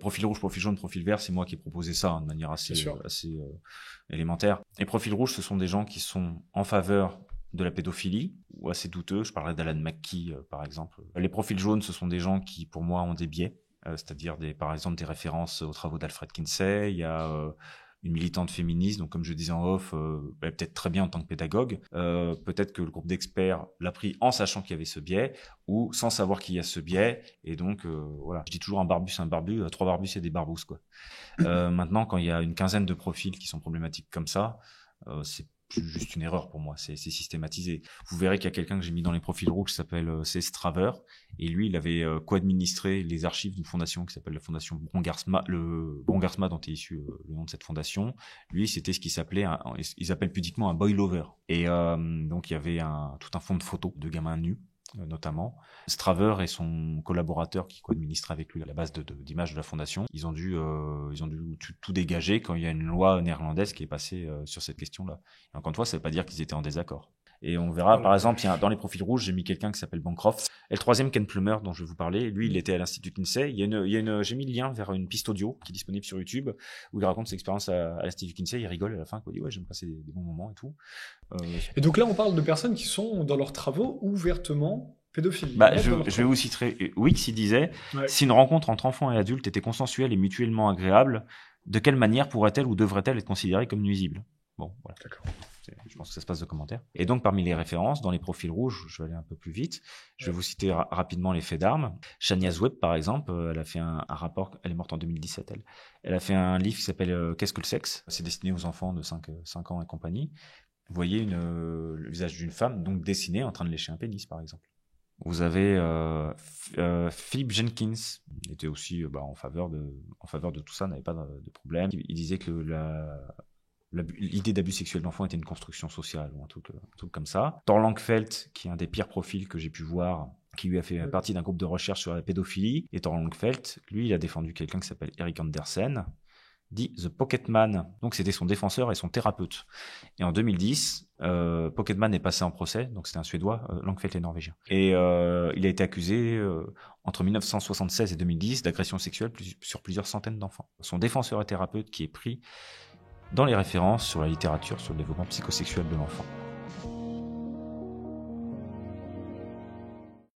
Profil rouge, profil jaune, profil vert, c'est moi qui ai proposé ça de manière assez élémentaire. Et profil rouge, ce sont des gens qui sont en faveur de la pédophilie, ou assez douteux. Je parlerai d'Alan McKee, par exemple. Les profils jaunes, ce sont des gens qui, pour moi, ont des biais, c'est-à-dire par exemple des références aux travaux d'Alfred Kinsey. Il y a une militante féministe, donc comme je disais en off, peut-être très bien en tant que pédagogue. Peut-être que le groupe d'experts l'a pris en sachant qu'il y avait ce biais, ou sans savoir qu'il y a ce biais. Et donc, voilà. Je dis toujours un barbu, c'est un barbu. 3 barbus, c'est des barbousses, quoi. Maintenant, quand il y a une quinzaine de profils qui sont problématiques comme ça, c'est juste une erreur pour moi, c'est systématisé. Vous verrez qu'il y a quelqu'un que j'ai mis dans les profils rouges qui s'appelle C. Straver, et lui, il avait co-administré les archives d'une fondation qui s'appelle la fondation Brongarsma, le Brongarsma dont est issu le nom de cette fondation. Lui, c'était ce qu'ils s'appelait, ils appellent pudiquement un boy lover. Et donc, il y avait tout un fond de photos de gamins nus, notamment. Straver et son collaborateur qui co-administrait avec lui la base d'images de la fondation, ils ont dû tout dégager quand il y a une loi néerlandaise qui est passée sur cette question-là. Et encore une fois, ça veut pas dire qu'ils étaient en désaccord. Et on verra, par exemple, dans les profils rouges, j'ai mis quelqu'un qui s'appelle Bancroft. Et le troisième, Ken Plummer, dont je vais vous parler, lui, il était à l'Institut Kinsey. J'ai mis le lien vers une piste audio qui est disponible sur YouTube, où il raconte ses expériences à l'Institut Kinsey. Il rigole à la fin, il dit ouais, j'aime passer des bons moments et tout. Et donc là, on parle de personnes qui sont, dans leurs travaux, ouvertement pédophiles. Je vais vous citer, Wix, il disait, si une rencontre entre enfants et adultes était consensuelle et mutuellement agréable, de quelle manière pourrait-elle ou devrait-elle être considérée comme nuisible? Bon, voilà. D'accord. Je pense que ça se passe de commentaires. Et donc, parmi les références, dans les profils rouges, je vais aller un peu plus vite. Je vais vous citer rapidement les faits d'armes. Shania Zweb, par exemple, elle a fait un rapport, elle est morte en 2017, elle. Elle a fait un livre qui s'appelle Qu'est-ce que le sexe? C'est destiné aux enfants de 5 ans et compagnie. Vous voyez le visage d'une femme, donc dessiné en train de lécher un pénis, par exemple. Vous avez Philip Jenkins, il était aussi en faveur de tout ça, n'avait pas de problème. Il disait que l'idée d'abus sexuel d'enfant était une construction sociale ou un truc comme ça. Thor Langfeldt, qui est un des pires profils que j'ai pu voir, qui lui a fait partie d'un groupe de recherche sur la pédophilie. Et Thor Langfeldt, lui, il a défendu quelqu'un qui s'appelle Eric Andersen, dit The Pocketman. Donc c'était son défenseur et son thérapeute. Et en 2010, Pocketman est passé en procès, donc c'était un Suédois, Langfeldt est norvégien. Et il a été accusé entre 1976 et 2010 d'agression sexuelle sur plusieurs centaines d'enfants. Son défenseur et thérapeute qui est pris dans les références sur la littérature sur le développement psychosexuel de l'enfant.